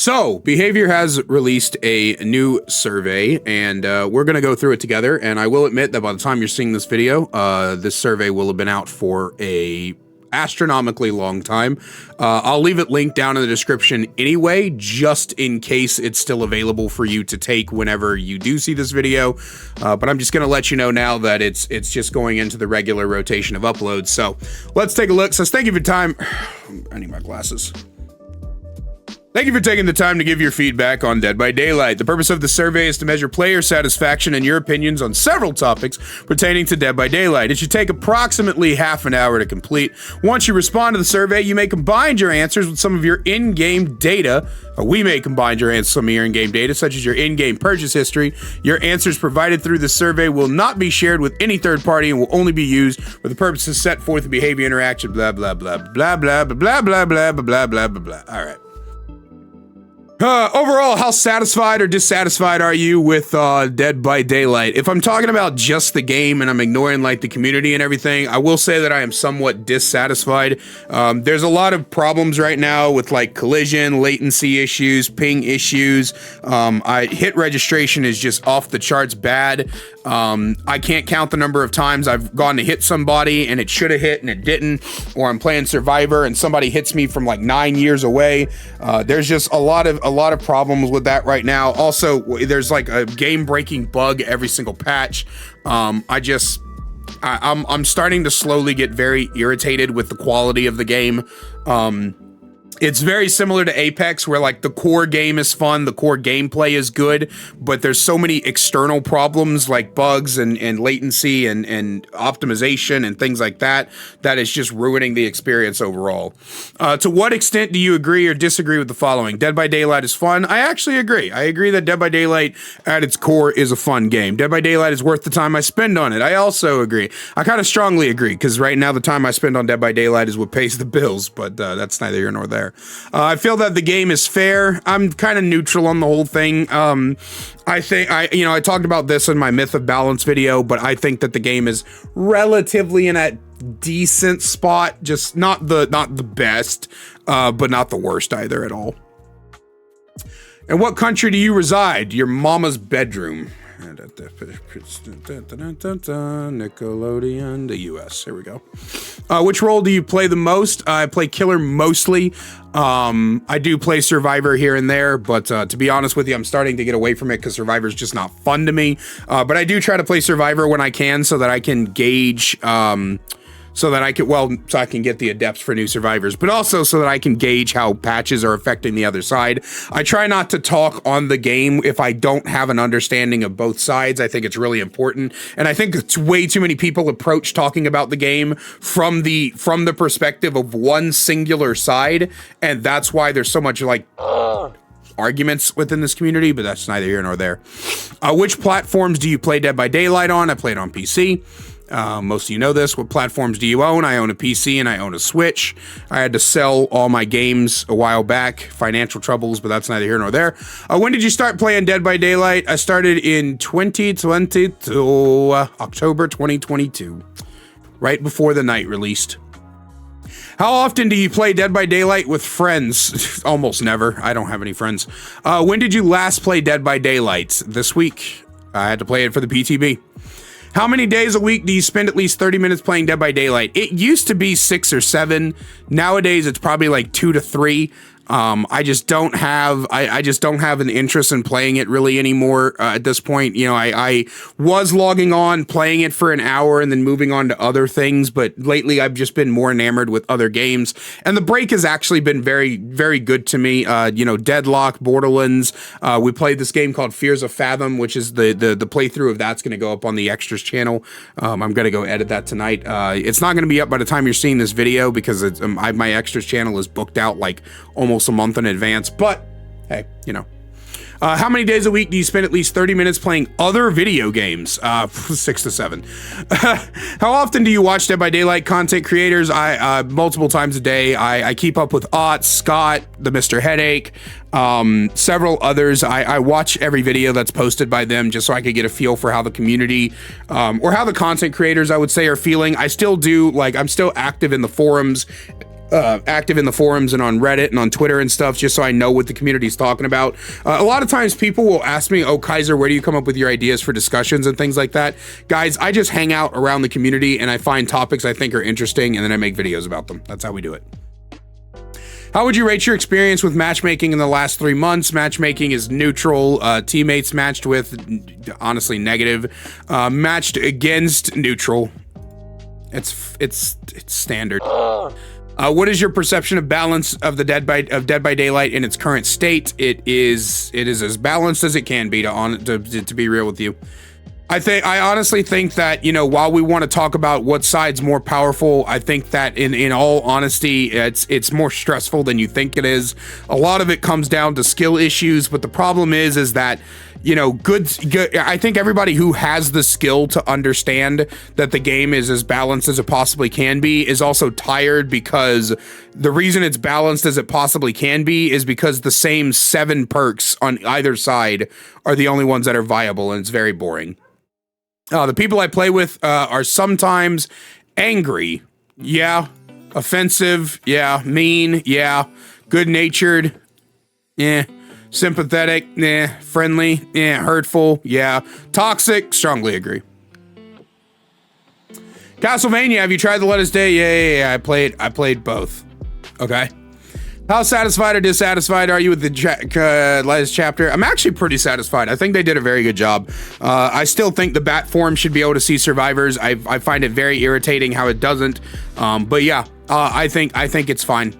So, Behavior has released a new survey, and we're going to go through it together. And I will admit that by the time you're seeing this video, this survey will have been out for a astronomically long time. I'll leave it linked down in the description anyway, just in case it's still available for you to take whenever you do see this video. But I'm just going to let you know now that it's just going into the regular rotation of uploads. So let's take a look. So thank you for your time. I need my glasses. Thank you for taking the time to give your feedback on Dead by Daylight. The purpose of the survey is to measure player satisfaction and your opinions on several topics pertaining to Dead by Daylight. It should take approximately half an hour to complete. Once you respond to the survey, you may combine your answers with some of your in-game data, or we may combine your answers with some of your in-game data, such as your in-game purchase history. Your answers provided through the survey will not be shared with any third party and will only be used for the purposes set forth in behavior interaction, blah, blah, blah, blah, blah, blah, blah, blah, blah, blah, blah, blah, blah. All right. Overall, how satisfied or dissatisfied are you with Dead by Daylight? If I'm talking about just the game and I'm ignoring like the community and everything, I will say that I am somewhat dissatisfied. There's a lot of problems right now with like collision, latency issues, ping issues. Hit registration is just off the charts bad. I can't count the number of times I've gone to hit somebody and it should have hit and it didn't, or I'm playing Survivor and somebody hits me from like 9 years away. There's just a lot of problems with that right now. Also, there's like a game-breaking bug every single patch. I'm starting to slowly get very irritated with the quality of the game. It's very similar to Apex, where like the core game is fun, the core gameplay is good, but there's so many external problems like bugs and latency and optimization and things like that that is just ruining the experience overall. To what extent do you agree or disagree with the following? Dead by Daylight is fun. I actually agree. I agree that Dead by Daylight at its core is a fun game. Dead by Daylight is worth the time I spend on it. I also agree. I kind of strongly agree, because right now the time I spend on Dead by Daylight is what pays the bills, but that's neither here nor there. I feel that the game is fair. I'm kind of neutral on the whole thing. I think I talked about this in my Myth of Balance video, but I think that the game is relatively in a decent spot, just not the best, but not the worst either at all. In what country do you reside? Your mama's bedroom. Nickelodeon, the US. Here we go. Which role do you play the most? I play killer mostly. I do play Survivor here and there, but to be honest with you, I'm starting to get away from it because Survivor's just not fun to me. But I do try to play Survivor when I can, so that I can gauge so I can get the adepts for new survivors, but also so that I can gauge how patches are affecting the other side. I try not to talk on the game if I don't have an understanding of both sides. I think it's really important, and I think it's way too many people approach talking about the game from the perspective of one singular side, and that's why there's so much like arguments within this community, but that's neither here nor there. Which platforms do you play Dead by Daylight on? I play it on PC. Most of you know this. What platforms do you own? I own a PC and I own a Switch. I had to sell all my games a while back, financial troubles, but that's neither here nor there. When did you start playing Dead by Daylight? I started in 2022, October 2022, right before the night released. How often do you play Dead by Daylight with friends? Almost never. I don't have any friends. When did you last play Dead by Daylight? This week. I had to play it for the PTB. How many days a week do you spend at least 30 minutes playing Dead by Daylight? It used to be 6 or 7. Nowadays, it's probably like 2 to 3. I just don't have an interest in playing it really anymore at this point. You know, I was logging on, playing it for an hour and then moving on to other things, but lately I've just been more enamored with other games, and the break has actually been very, very good to me. Deadlock, Borderlands, we played this game called Fears of Fathom, which is the playthrough of that's going to go up on the extras channel. I'm going to go edit that tonight. It's not going to be up by the time you're seeing this video because my extras channel is booked out like almost a month in advance, but hey, how many days a week do you spend at least 30 minutes playing other video games? 6 to 7. How often do you watch Dead by Daylight content creators? I multiple times a day. I keep up with Ott, Scott, the Mr. Headache, several others. I watch every video that's posted by them just so I could get a feel for how the community, or how the content creators, I would say, are feeling. I still do, I'm still active in the forums, active in the forums and on Reddit and on Twitter and stuff, just so I know what the community is talking about. A lot of times people will ask me, oh, Kaiser, where do you come up with your ideas for discussions and things like that? Guys, I just hang out around the community and I find topics I think are interesting and then I make videos about them. That's how we do it. How would you rate your experience with matchmaking in the last 3 months? Matchmaking is neutral. Teammates matched with, honestly, negative. Matched against, neutral. It's standard. What is your perception of balance of the Dead by Daylight in its current state? It is as balanced as it can be, to be real with you. I honestly think that, you know, while we want to talk about what side's more powerful, I think that in all honesty, it's more stressful than you think it is. A lot of it comes down to skill issues, but the problem is that, you know, I think everybody who has the skill to understand that the game is as balanced as it possibly can be is also tired, because the reason it's balanced as it possibly can be is because the same 7 perks on either side are the only ones that are viable, and it's very boring. The people I play with are sometimes angry, yeah, offensive, yeah, mean, yeah, good-natured, yeah, sympathetic, yeah, friendly, yeah, hurtful, yeah, toxic, strongly agree. Castlevania, have you tried the Let Us Day? Yeah, I played both. Okay. How satisfied or dissatisfied are you with the latest chapter? I'm actually pretty satisfied. I think they did a very good job. I still think the bat form should be able to see survivors. I find it very irritating how it doesn't. But yeah, I think it's fine.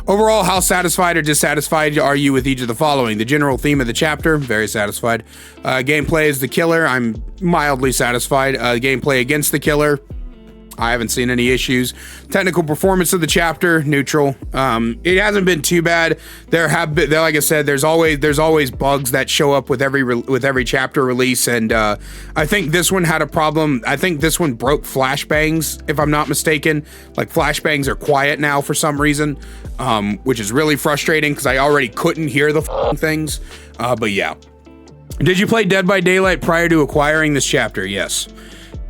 Overall, how satisfied or dissatisfied are you with each of the following? The general theme of the chapter, very satisfied. Gameplay is the killer. I'm mildly satisfied. Gameplay against the killer, I haven't seen any issues. Technical performance of the chapter, neutral. It hasn't been too bad. There have been, like I said, there's always bugs that show up with every chapter release, and I think this one had a problem. I think this one broke flashbangs, if I'm not mistaken. Like, flashbangs are quiet now for some reason, which is really frustrating because I already couldn't hear the things. But yeah. Did you play Dead by Daylight prior to acquiring this chapter? Yes.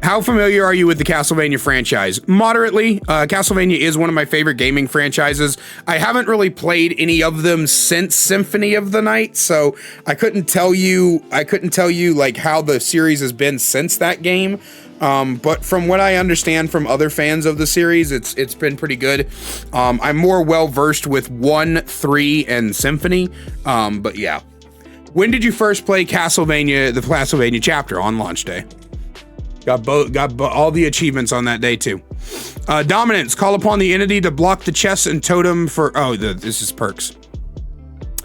How familiar are you with the Castlevania franchise? Moderately. Castlevania is one of my favorite gaming franchises. I haven't really played any of them since Symphony of the Night, so I couldn't tell you like how the series has been since that game. But from what I understand from other fans of the series, it's been pretty good. I'm more well versed with 1, 3, and Symphony. But yeah. When did you first play Castlevania, the Castlevania chapter? On launch day. Got all the achievements on that day too. Dominance, call upon the entity to block the chest and totem for, this is perks.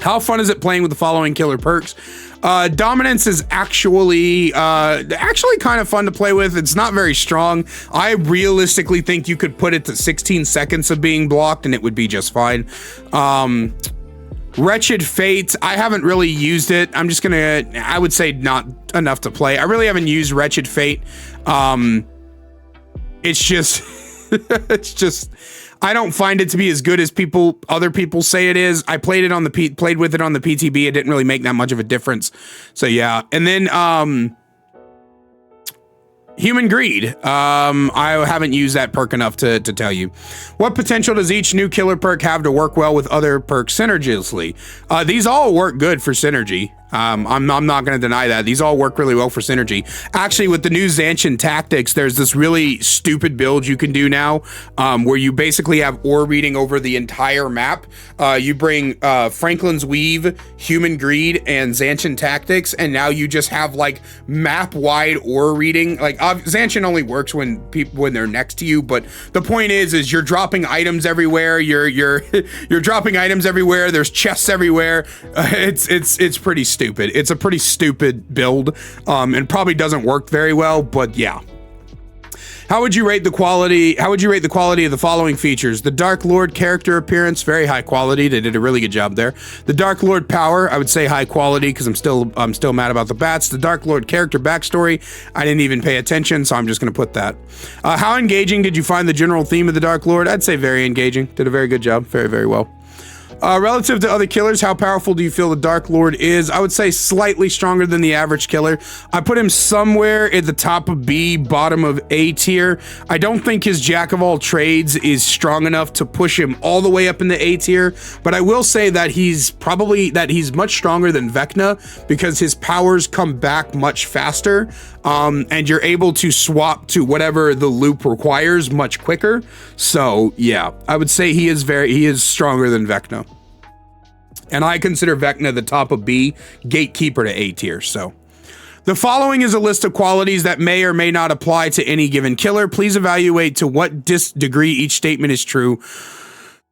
How fun is it playing with the following killer perks? Dominance is actually kind of fun to play with. It's not very strong. I realistically think you could put it to 16 seconds of being blocked and it would be just fine. Wretched Fate, I haven't really used it. I would say not enough to play. I really haven't used Wretched Fate. It's just, I don't find it to be as good as other people say it is. I played with it on the PTB. It didn't really make that much of a difference. So yeah. And then, Human Greed. I haven't used that perk enough to tell you. What potential does each new killer perk have to work well with other perks synergistically? These all work good for synergy. I'm not going to deny that. These all work really well for synergy. Actually, with the new Zancian tactics, there's this really stupid build you can do now, where you basically have ore reading over the entire map. You bring Franklin's Weave, Human Greed, and Zancian tactics, and now you just have like map-wide ore reading. Like, Zancian only works when they're next to you, but the point is you're dropping items everywhere. You're dropping items everywhere. There's chests everywhere. It's pretty stupid. It's a pretty stupid build, and probably doesn't work very well, but yeah. How would you rate the quality of the following features? The Dark Lord character appearance, very high quality. They did a really good job there. The Dark Lord power, I would say high quality because I'm still mad about the bats. The Dark Lord character backstory, I didn't even pay attention, so I'm just going to put that. How engaging did you find the general theme of the Dark Lord? I'd say very engaging. Did a very good job. Very, very well. Relative to other killers, how powerful do you feel the Dark Lord is? I would say slightly stronger than the average killer. I put him somewhere at the top of B, bottom of A tier. I don't think his Jack of all trades is strong enough to push him all the way up in the A tier, but I will say that he's much stronger than Vecna because his powers come back much faster, and you're able to swap to whatever the loop requires much quicker. So yeah, I would say he is stronger than Vecna. And I consider Vecna the top of B, gatekeeper to A tier. So the following is a list of qualities that may or may not apply to any given killer. Please evaluate to what degree each statement is true.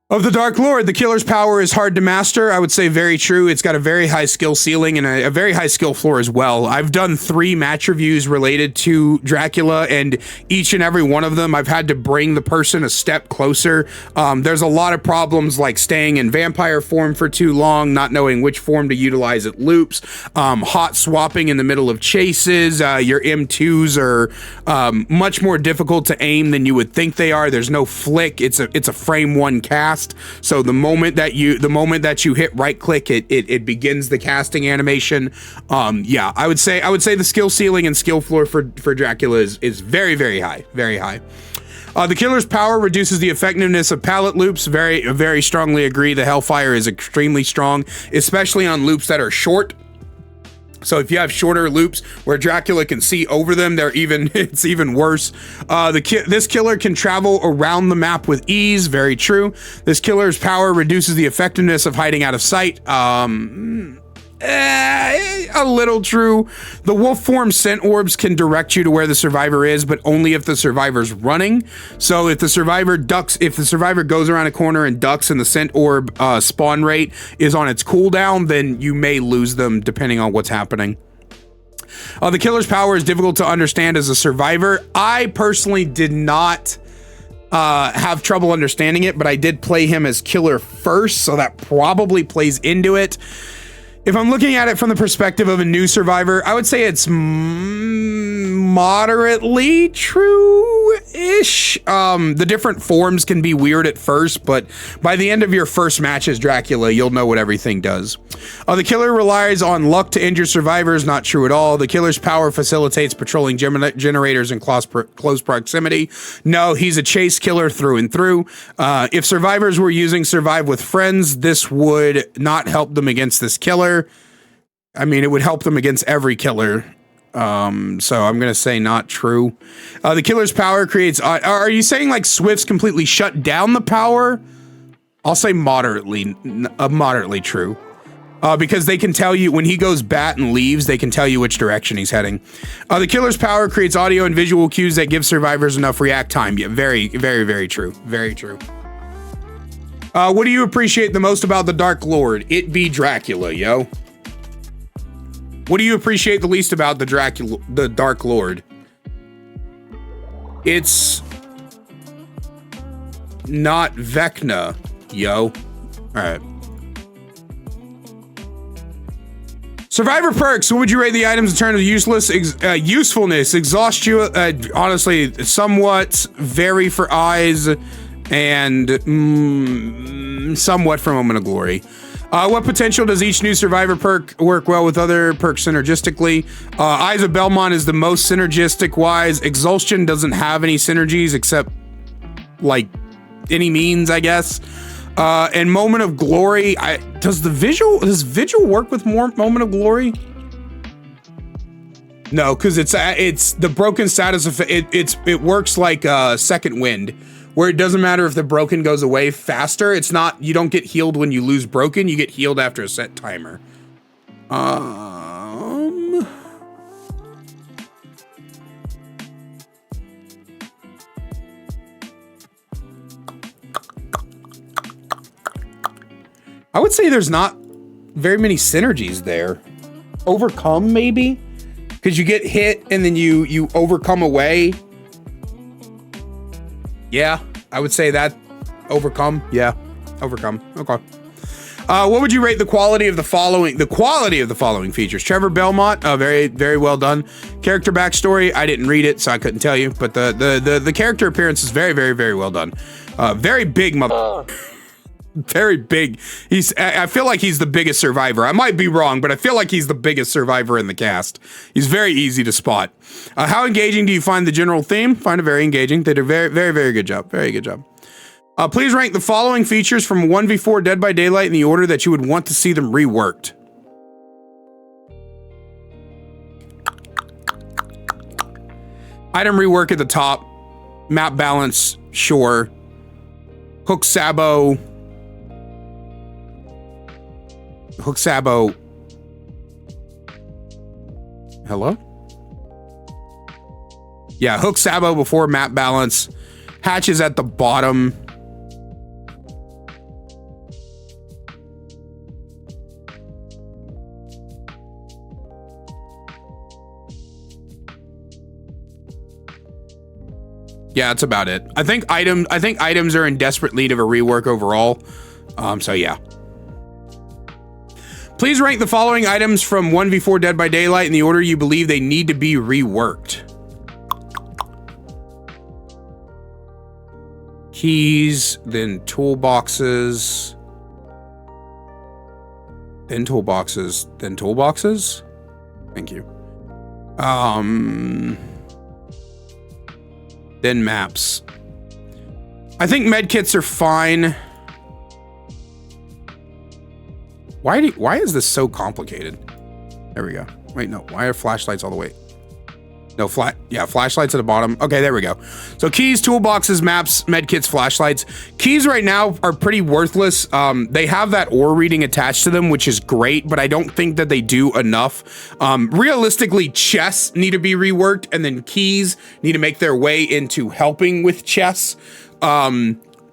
Of the Dark Lord, the killer's power is hard to master. I would say very true. It's got a very high skill ceiling and a very high skill floor as well. I've done 3 match reviews related to Dracula, and each and every one of them, I've had to bring the person a step closer. There's a lot of problems like staying in vampire form for too long, not knowing which form to utilize at loops, hot swapping in the middle of chases. Your M2s are much more difficult to aim than you would think they are. There's no flick. It's a frame 1 cast. So the moment that you hit right click, it begins the casting animation. Yeah, I would say the skill ceiling and skill floor for Dracula is very, very high, very high. The killer's power reduces the effectiveness of pallet loops. Very strongly agree. The Hellfire is extremely strong, especially on loops that are short. So if you have shorter loops where Dracula can see over them, it's even worse. This killer can travel around the map with ease. Very true. This killer's power reduces the effectiveness of hiding out of sight. A little true. The wolf form scent orbs can direct you to where the survivor is, but only if the survivor's running. So if the survivor goes around a corner and ducks and the scent orb spawn rate is on its cooldown, then you may lose them depending on what's happening. The killer's power is difficult to understand as a survivor. I personally did not have trouble understanding it, but I did play him as killer first, so that probably plays into it. If I'm looking at it from the perspective of a new survivor, I would say it's moderately true-ish. The different forms can be weird at first, but by the end of your first match as Dracula, you'll know what everything does. The killer relies on luck to injure survivors. Not true at all. The killer's power facilitates patrolling generators in close proximity. No, he's a chase killer through and through. If survivors were using Survive with Friends, this would not help them against this killer. I mean, it would help them against every killer. So I'm going to say not true. The killer's power creates... are you saying like Swifts completely shut down the power? I'll say moderately true. Because they can tell you when he goes bat and leaves, they can tell you which direction he's heading. The killer's power creates audio and visual cues that give survivors enough react time. Yeah, very, very, very true. Very true. What do you appreciate the most about the Dark Lord? It be Dracula, yo. What do you appreciate the least about the Dark Lord? It's not Vecna, yo. All right. Survivor perks. What would you rate the items in terms of usefulness? Exhaust you. Honestly, somewhat. Vary for eyes. And somewhat for Moment of Glory. What potential does each new survivor perk work well with other perks synergistically? Eyes of Belmont is the most synergistic wise. Exhaustion doesn't have any synergies except like any means, I guess. And Moment of Glory, does Vigil work with more Moment of Glory? No, because it's the broken status of it works like Second Wind, where it doesn't matter if the broken goes away faster. It's not, you don't get healed when you lose broken, you get healed after a set timer. I would say there's not very many synergies there. Overcome, maybe? Because you get hit and then you overcome away. Yeah, I would say that. Overcome. Yeah, overcome. Okay. What would you rate the quality of the following? The quality of the following features. Trevor Belmont, very, very well done. Character backstory, I didn't read it, so I couldn't tell you. But the character appearance is very, very, very well done. Very big mother. very big. I feel like he's the biggest survivor. I might be wrong, but I feel like he's the biggest survivor in the cast. He's very easy to spot. How engaging do you find the general theme? Find it very engaging. They did a very, very, very good job. Very good job. Please rank the following features from 1v4 Dead by Daylight in the order that you would want to see them reworked. Item rework at the top. Map balance, sure. Hook Sabo. Hello? Yeah, Hook Sabo before map balance. Hatches at the bottom. Yeah, that's about it. I think items are in desperate need of a rework overall. So yeah. Please rank the following items from 1v4 Dead by Daylight in the order you believe they need to be reworked. Keys, then toolboxes, then toolboxes, then toolboxes. Thank you. Then maps. I think medkits are fine. Why is this so complicated? There we go. Wait, no. Why are flashlights all the way? No, flashlights at the bottom. Okay, there we go. So keys, toolboxes, maps, medkits, flashlights. Keys right now are pretty worthless. They have that ore reading attached to them, which is great, but I don't think that they do enough. Realistically, chests need to be reworked, and then keys need to make their way into helping with chests.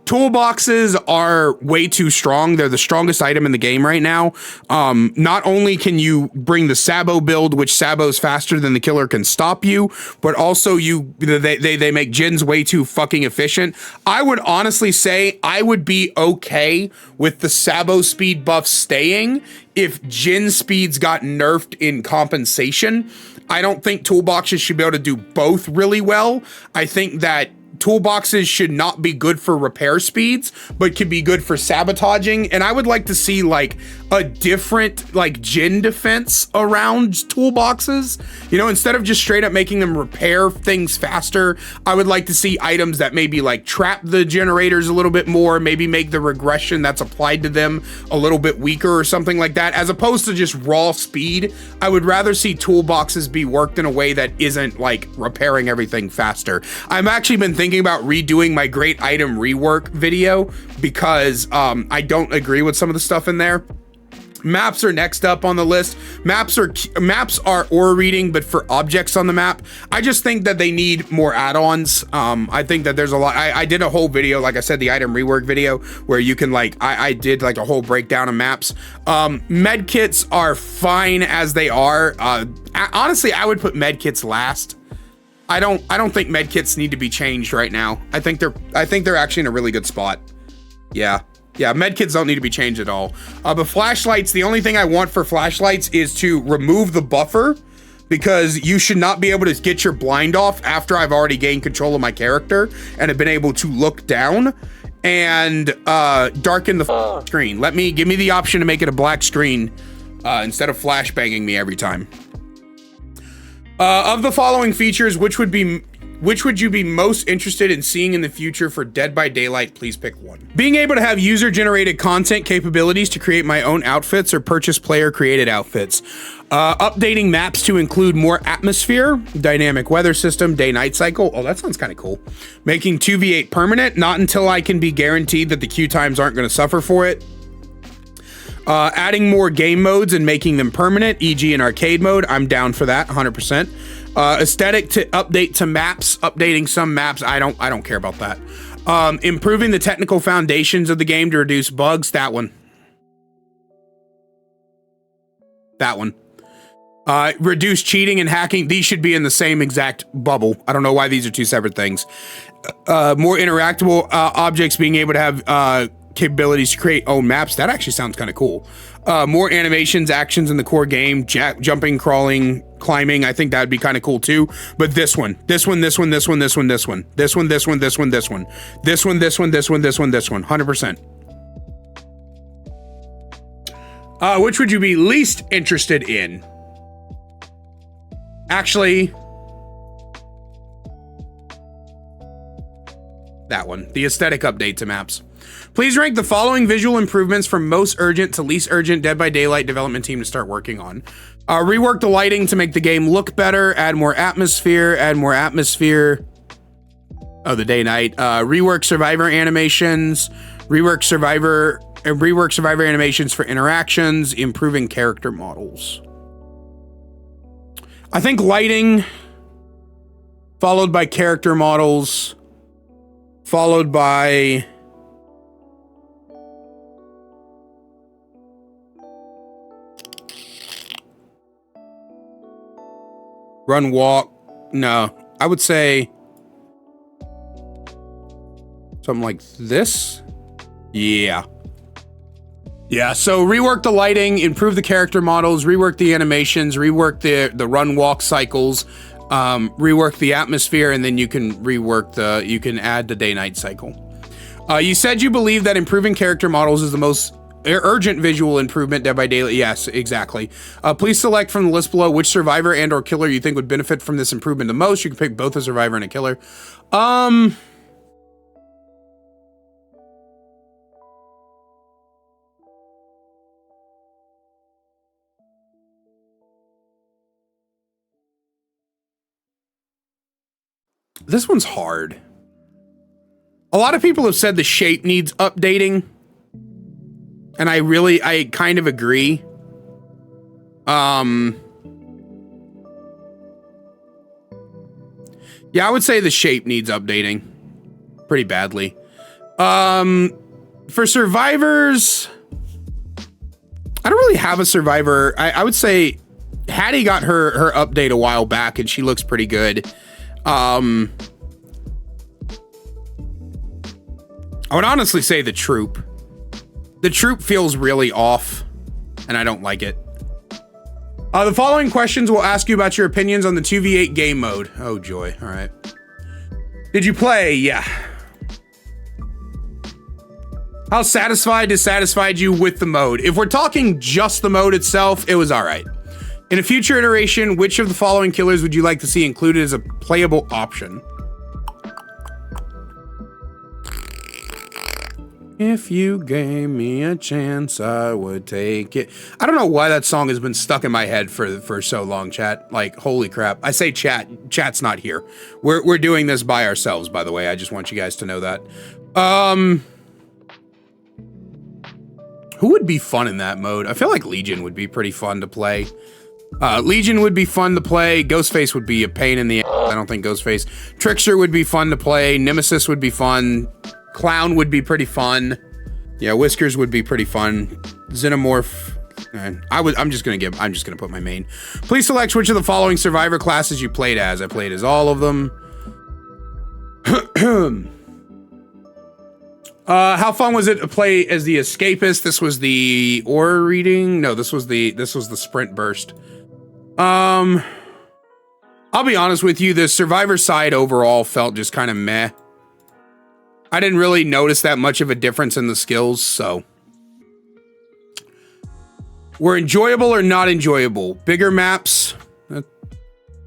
Toolboxes are way too strong. They're the strongest item in the game right now. Not only can you bring the Sabo build, which Sabo's faster than the killer can stop you, but also they make Jin's way too fucking efficient. I would honestly say I would be okay with the Sabo speed buff staying if Jin speeds got nerfed in compensation. I don't think toolboxes should be able to do both really well. I think that toolboxes should not be good for repair speeds, but could be good for sabotaging. And I would like to see like a different like Jin defense around toolboxes. You know, instead of just straight up making them repair things faster, I would like to see items that maybe like trap the generators a little bit more, maybe make the regression that's applied to them a little bit weaker or something like that, as opposed to just raw speed. I would rather see toolboxes be worked in a way that isn't like repairing everything faster. I've actually been thinking about redoing my great item rework video because I don't agree with some of the stuff in there. Maps are next up on the list. Maps are ore reading, but for objects on the map. I just think that they need more add-ons. I think that there's a lot. I did a whole video, like I said, the item rework video, where you can like, I did like a whole breakdown of maps. Med kits are fine as they are. Honestly, I would put med kits last. I don't think med kits need to be changed right now. I think they're actually in a really good spot. Yeah, med kits don't need to be changed at all. But flashlights, the only thing I want for flashlights is to remove the buffer, because you should not be able to get your blind off after I've already gained control of my character and have been able to look down, and darken the screen. Give me the option to make it a black screen instead of flashbanging me every time. Of the following features, which would you be most interested in seeing in the future for Dead by Daylight? Please pick one. Being able to have user-generated content capabilities to create my own outfits or purchase player-created outfits. Updating maps to include more atmosphere, dynamic weather system, day-night cycle. Oh, that sounds kind of cool. Making 2v8 permanent, not until I can be guaranteed that the queue times aren't going to suffer for it. Adding more game modes and making them permanent, e.g. in arcade mode. I'm down for that, 100%. Aesthetic to update to maps, updating some maps. I don't care about that. Improving the technical foundations of the game to reduce bugs. That one. Reduce cheating and hacking. These should be in the same exact bubble. I don't know why these are two separate things. More interactable objects, being able to have capabilities to create own maps. That actually sounds kind of cool. More animations, actions in the core game, jumping, crawling, climbing. I think that would be kind of cool too. But this one, 100%. Which would you be least interested in? Actually, that one. The aesthetic update to maps. Please rank the following visual improvements from most urgent to least urgent Dead by Daylight development team to start working on. Rework the lighting to make the game look better. Add more atmosphere. Add more atmosphere. Oh, the day-night. Rework survivor animations. Rework survivor animations for interactions. Improving character models. I think lighting, followed by character models, followed by run, walk. No, I would say something like this. Yeah. Yeah, so rework the lighting, improve the character models, rework the animations, rework the run walk cycles, rework the atmosphere, and then you can you can add the day-night cycle. You said you believe that improving character models is the most urgent visual improvement Dead by Daylight. Yes, exactly. Please select from the list below which survivor and or killer you think would benefit from this improvement the most. You can pick both a survivor and a killer. This one's hard. A lot of people have said the shape needs updating. And I kind of agree. Yeah, I would say the shape needs updating pretty badly. For survivors, I don't really have a survivor. I would say Hattie got her update a while back and she looks pretty good. I would honestly say the troop. The troop feels really off, and I don't like it. The following questions will ask you about your opinions on the 2v8 game mode. Oh, joy. All right. Did you play? Yeah. How dissatisfied you with the mode? If we're talking just the mode itself, it was all right. In a future iteration, which of the following killers would you like to see included as a playable option? If you gave me a chance, I would take it. I don't know why that song has been stuck in my head for so long, chat. Like, holy crap. I say chat. Chat's not here. We're doing this by ourselves, by the way. I just want you guys to know that. Who would be fun in that mode? I feel like Legion would be pretty fun to play. Legion would be fun to play. Ghostface would be a pain in the ass. I don't think Ghostface. Trickster would be fun to play. Nemesis would be fun. Clown would be pretty fun. Yeah, Whiskers would be pretty fun. Xenomorph. I'm just gonna put my main. Please select which of the following survivor classes you played as. I played as all of them. How fun was it to play as the escapist? This was the aura reading. No, this was the sprint burst. I'll be honest with you, the survivor side overall felt just kind of meh. I didn't really notice that much of a difference in the skills, so. Were enjoyable or not enjoyable? Bigger maps,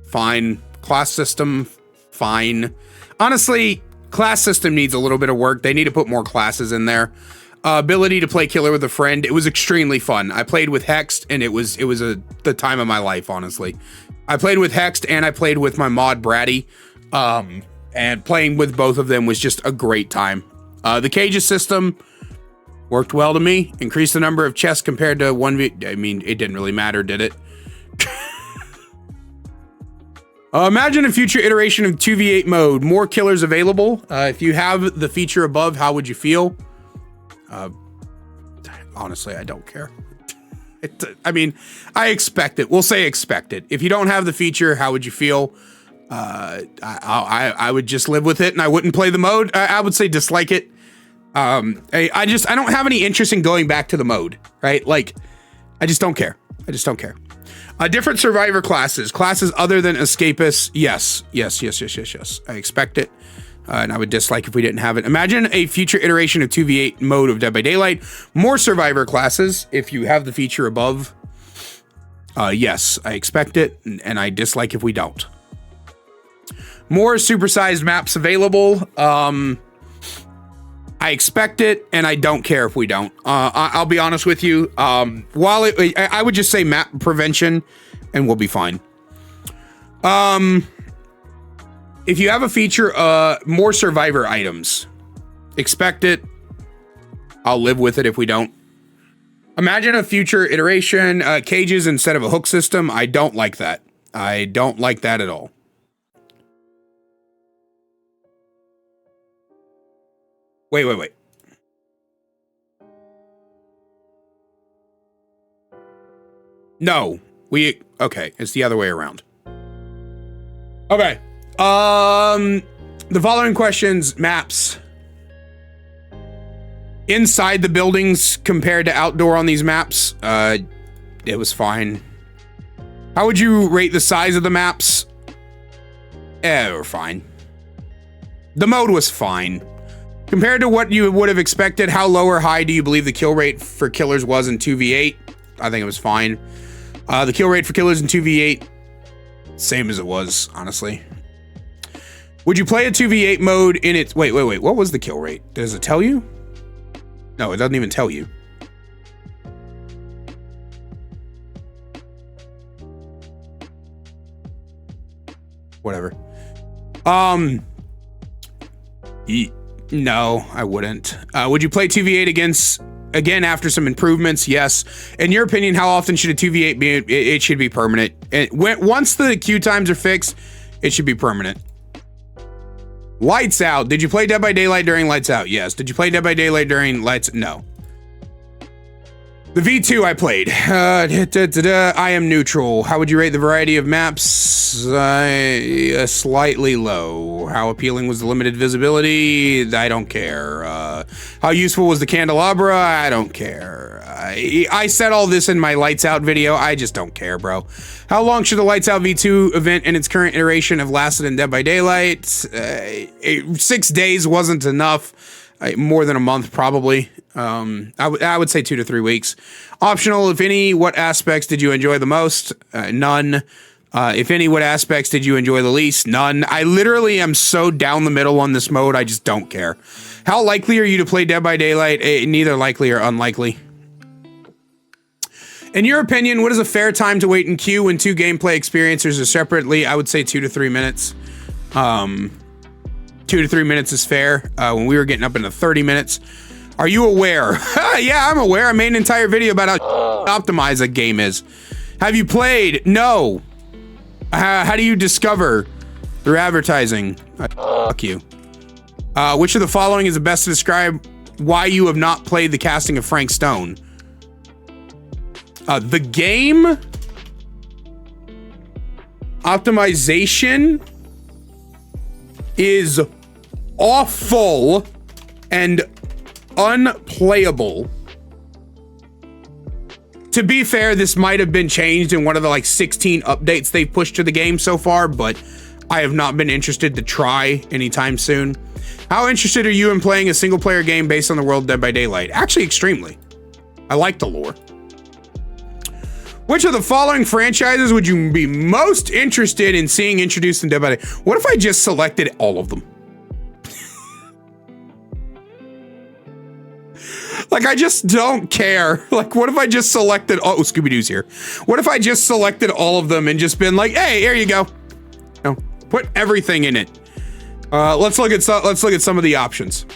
fine. Class system, fine. Honestly, class system needs a little bit of work. They need to put more classes in there. Ability to play killer with a friend. It was extremely fun. I played with Hexed, and it was the time of my life, honestly. I played with Hexed, and I played with my mod Bratty. And playing with both of them was just a great time. The cages system worked well to me. Increased the number of chests compared to 1v. I mean, it didn't really matter, did it? Imagine a future iteration of 2v8 mode. More killers available. If you have the feature above, how would you feel? Honestly, I don't care. I mean, I expect it. We'll say expect it. If you don't have the feature, how would you feel? I would just live with it and I wouldn't play the mode. I would say dislike it. I don't have any interest in going back to the mode, right? Like, I just don't care. Different survivor classes other than escapists. Yes. I expect it. and I would dislike if we didn't have it. Imagine a future iteration of 2v8 mode of Dead by Daylight. More survivor classes if you have the feature above. Yes, I expect it, and I dislike if we don't. More supersized maps available. I expect it, and I don't care if we don't. I'll be honest with you. While I would just say map prevention, and we'll be fine. If you have a feature, more survivor items, expect it. I'll live with it if we don't. Imagine a future iteration, cages instead of a hook system. I don't like that. I don't like that at all. Wait. No, okay, it's the other way around. Okay. The following questions, maps. Inside the buildings compared to outdoor on these maps, it was fine. How would you rate the size of the maps? They were fine. The mode was fine. Compared to what you would have expected, how low or high do you believe the kill rate for killers was in 2v8? I think it was fine. The kill rate for killers in 2v8, same as it was, honestly. Would you play a 2v8 mode in its... Wait. What was the kill rate? Does it tell you? No, it doesn't even tell you. Whatever. No, I wouldn't. Would you play 2v8 again after some improvements? Yes. In your opinion, how often should a 2v8 be? It should be permanent. Once the queue times are fixed, it should be permanent. Lights Out. Did you play Dead by Daylight during Lights Out? Yes. Did you play Dead by Daylight during Lights? No. The V2 I played. I am neutral. How would you rate the variety of maps? Slightly low. How appealing was the limited visibility? I don't care. How useful was the candelabra? I don't care. I said all this in my Lights Out video. I just don't care, bro. How long should the Lights Out V2 event in its current iteration have lasted in Dead by Daylight? 6 days wasn't enough. More than a month, probably. I would say 2 to 3 weeks. Optional, if any, what aspects did you enjoy the most? None. If any, what aspects did you enjoy the least? None. I literally am so down the middle on this mode, I just don't care. How likely are you to play Dead by Daylight? Neither likely or unlikely. In your opinion, what is a fair time to wait in queue when 2 gameplay experiences are separately? I would say 2 to 3 minutes. 2 to 3 minutes is fair. When we were getting up into 30 minutes. Are you aware? Yeah, I'm aware. I made an entire video about how optimized a game is. Have you played? No. How do you discover? Through advertising. Fuck you. Which of the following is the best to describe why you have not played the casting of Frank Stone? The game optimization is awful and unplayable. To be fair, this might have been changed in one of the like 16 updates they've pushed to the game so far, but I have not been interested to try anytime soon. How interested are you in playing a single player game based on the world Dead by Daylight? Actually, extremely. I like the lore. Which of the following franchises would you be most interested in seeing introduced in Dead by Daylight? What if I just selected all of them? Like, I just don't care. Like, what if I just selected, oh, Scooby-Doo's here. What if I just selected all of them and just been like, hey, here you go. You know, put everything in it. Let's look at some of the options.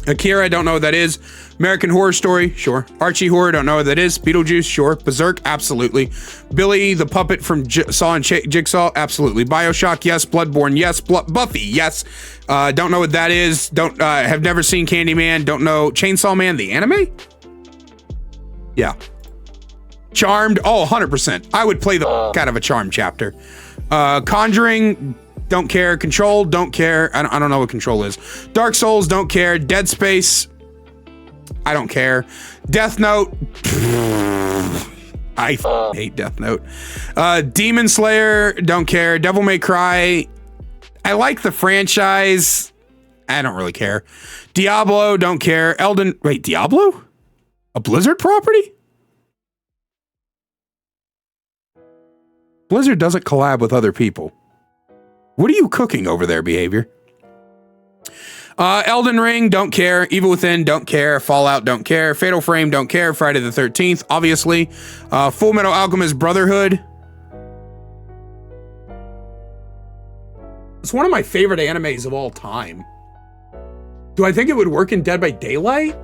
Akira, I don't know what that is. American Horror Story, sure. Archie Horror, don't know what that is. Beetlejuice, sure. Berserk, absolutely. Billy the Puppet from Saw and Jigsaw, absolutely. BioShock, yes. Bloodborne, yes. Buffy, yes. Don't know what that is. Have never seen Candyman. Don't know. Chainsaw Man, the anime? Yeah. Charmed, oh, 100%. I would play the out of a Charmed chapter. Conjuring, don't care. Control, don't care. I don't know what Control is. Dark Souls, don't care. Dead Space, I don't care. Death Note, I hate Death Note. Demon Slayer, don't care. Devil May Cry, I like the franchise. I don't really care. Diablo, don't care. Wait, Diablo? A Blizzard property? Blizzard doesn't collab with other people. What are you cooking over there, behavior? Elden Ring, don't care. Evil Within, don't care. Fallout, don't care. Fatal Frame, don't care. Friday the 13th, obviously. Full Metal Alchemist Brotherhood. It's one of my favorite animes of all time. Do I think it would work in Dead by Daylight?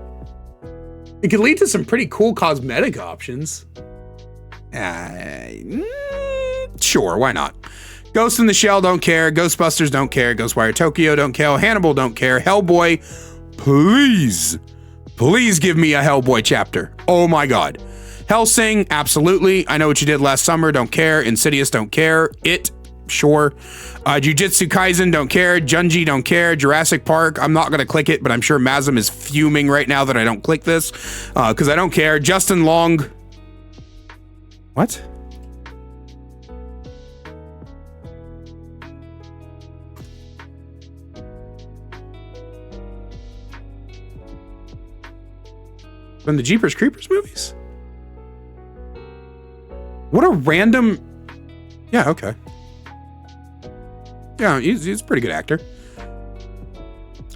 It could lead to some pretty cool cosmetic options. Sure, why not? Ghost in the Shell, don't care. Ghostbusters, don't care. Ghostwire Tokyo, don't care. Hannibal, don't care. Hellboy, please give me a Hellboy chapter. Oh my God. Hellsing, absolutely. I Know What You Did Last Summer, don't care. Insidious, don't care. It, sure. Jujutsu Kaisen, don't care. Junji, don't care. Jurassic Park, I'm not gonna click it, but I'm sure Mazem is fuming right now that I don't click this, because I don't care. Justin Long. What? From the Jeepers Creepers movies? What a random... Yeah, okay. Yeah, he's a pretty good actor.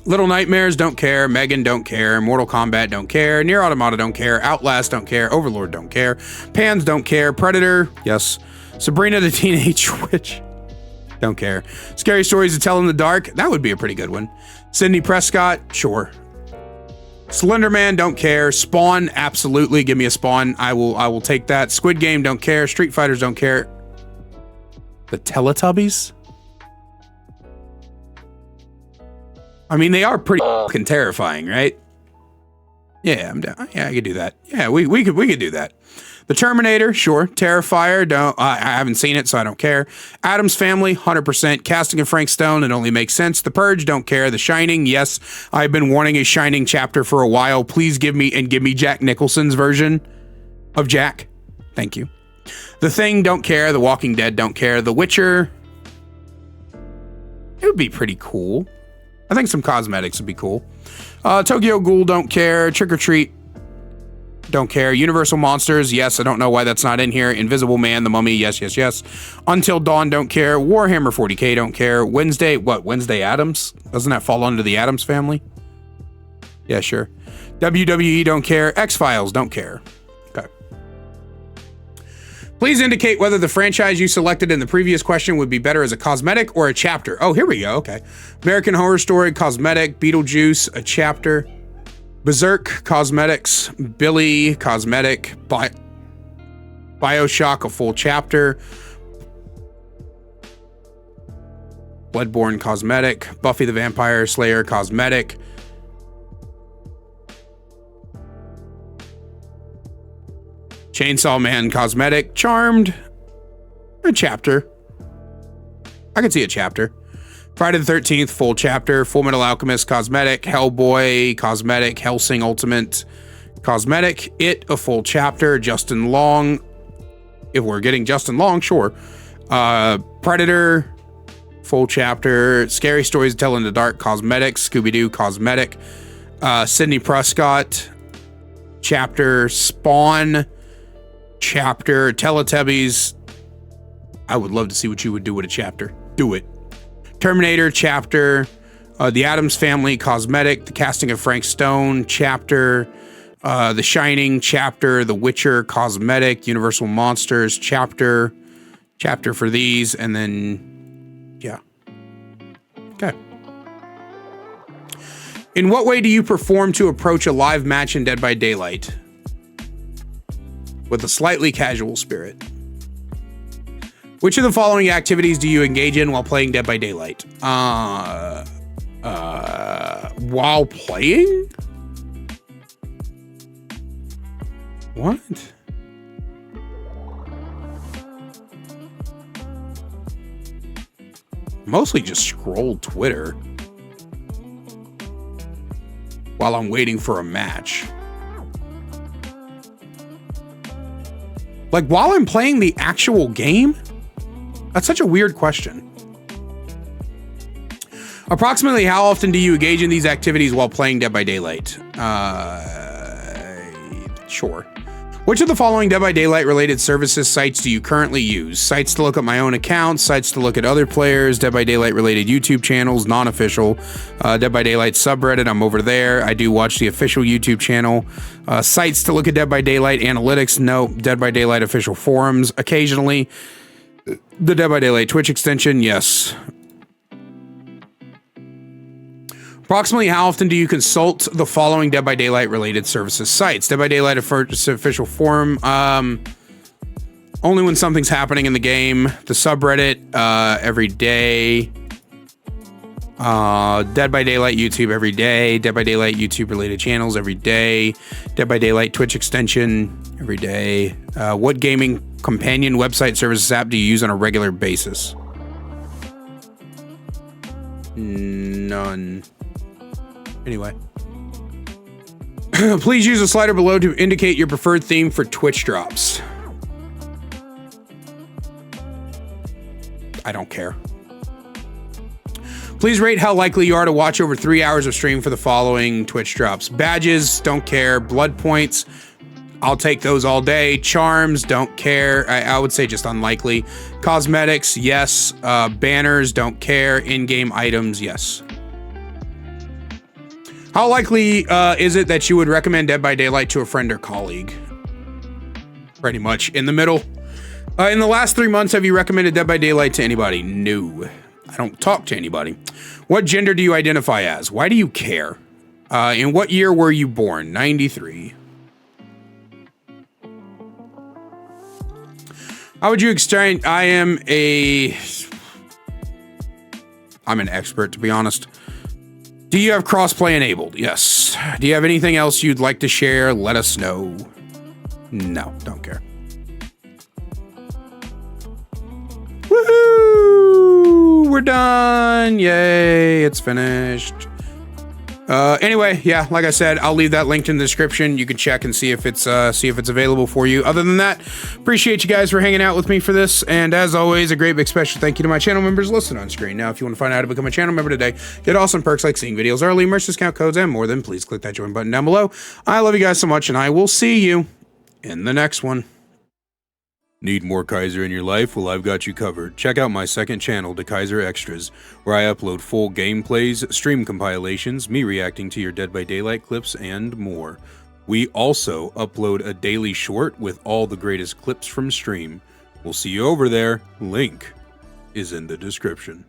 Little Nightmares, don't care. Megan, don't care. Mortal Kombat, don't care. Nier Automata, don't care. Outlast, don't care. Overlord, don't care. Pans, don't care. Predator, yes. Sabrina the Teenage Witch, don't care. Scary Stories to Tell in the Dark, that would be a pretty good one. Sidney Prescott, sure. Slenderman, don't care. Spawn, absolutely. Give me a Spawn. I will take that. Squid Game, don't care. Street Fighters, don't care. The Teletubbies? I mean, they are pretty fucking terrifying, right? Yeah, I'm down. Yeah, I could do that. Yeah, we could do that. The Terminator, sure. Terrifier, don't. I haven't seen it, so I don't care. Addams Family, 100%. Casting of Frank Stone, it only makes sense. The Purge, don't care. The Shining, yes. I've been wanting a Shining chapter for a while. Please give me Jack Nicholson's version of Jack. Thank you. The Thing, don't care. The Walking Dead, don't care. The Witcher, it would be pretty cool. I think some cosmetics would be cool. Tokyo Ghoul, don't care. Trick or Treat, don't care. Universal Monsters, yes. I don't know why that's not in here. Invisible Man, The Mummy, yes, yes, yes. Until Dawn, don't care. Warhammer 40K, don't care. Wednesday Addams? Doesn't that fall under the Addams family? Yeah, sure. WWE, don't care. X-Files, don't care. Okay. Please indicate whether the franchise you selected in the previous question would be better as a cosmetic or a chapter. Oh, here we go. Okay. American Horror Story, cosmetic. Beetlejuice, a chapter. Berserk, cosmetics. Billy, cosmetic. Bioshock, a full chapter. Bloodborne, cosmetic. Buffy the Vampire Slayer, cosmetic. Chainsaw Man, cosmetic. Charmed, a chapter. I could see a chapter. Friday the 13th, full chapter. Full Metal Alchemist, cosmetic. Hellboy, cosmetic. Hellsing Ultimate, cosmetic. It, a full chapter. Justin Long, if we're getting Justin Long, sure. Predator, full chapter. Scary Stories to Tell in the Dark, cosmetic. Scooby-Doo, cosmetic. Sidney Prescott, chapter. Spawn, chapter. Teletubbies, I would love to see what you would do with a chapter. Do it. Terminator, chapter. The Addams Family, cosmetic. The Casting of Frank Stone, chapter. The Shining, chapter. The Witcher, cosmetic. Universal Monsters, chapter. Chapter for these, and then yeah. Okay. In what way do you perform to approach a live match in Dead by Daylight? With a slightly casual spirit. Which of the following activities do you engage in while playing Dead by Daylight? While playing? What? Mostly just scroll Twitter while I'm waiting for a match. Like while I'm playing the actual game? That's such a weird question. Approximately how often do you engage in these activities while playing Dead by Daylight? Sure. Which of the following Dead by Daylight related services sites do you currently use? Sites to look at my own accounts, sites to look at other players, Dead by Daylight related YouTube channels, non-official, Dead by Daylight subreddit, I'm over there. I do watch the official YouTube channel. Sites to look at Dead by Daylight analytics, no. Dead by Daylight official forums, occasionally. The Dead by Daylight Twitch extension, yes. Approximately how often do you consult the following Dead by Daylight related services sites? Dead by Daylight official forum, only when something's happening in the game. The subreddit, every day. Dead by Daylight YouTube every day. Dead by Daylight YouTube related channels every day. Dead by Daylight Twitch extension every day. What gaming companion website services app do you use on a regular basis? None. Anyway. Please use the slider below to indicate your preferred theme for Twitch drops. I don't care. Please rate how likely you are to watch over 3 hours of stream for the following Twitch drops. Badges, don't care. Blood points, I'll take those all day. Charms, don't care. I would say just unlikely. Cosmetics, yes. Banners, don't care. In-game items, yes. How likely is it that you would recommend Dead by Daylight to a friend or colleague? Pretty much in the middle. In the last 3 months, have you recommended Dead by Daylight to anybody? No. I don't talk to anybody. What gender do you identify as? Why do you care? In what year were you born? 93. How would you explain? I'm an expert, to be honest. Do you have crossplay enabled? Yes. Do you have anything else you'd like to share? Let us know. No, don't care. Woohoo! We're done. Yay, it's finished. Anyway, yeah, like I said, I'll leave that linked in the description. You can check and see if it's available for you. Other than that, appreciate you guys for hanging out with me for this. And as always, a great big special thank you to my channel members listed on screen. Now, if you want to find out how to become a channel member today, get awesome perks like seeing videos early, merch discount codes, and more, then please click that join button down below. I love you guys so much, and I will see you in the next one. Need more Kaiser in your life? Well, I've got you covered. Check out my second channel, The Kaiser Extras, where I upload full gameplays, stream compilations, me reacting to your Dead by Daylight clips, and more. We also upload a daily short with all the greatest clips from stream. We'll see you over there. Link is in the description.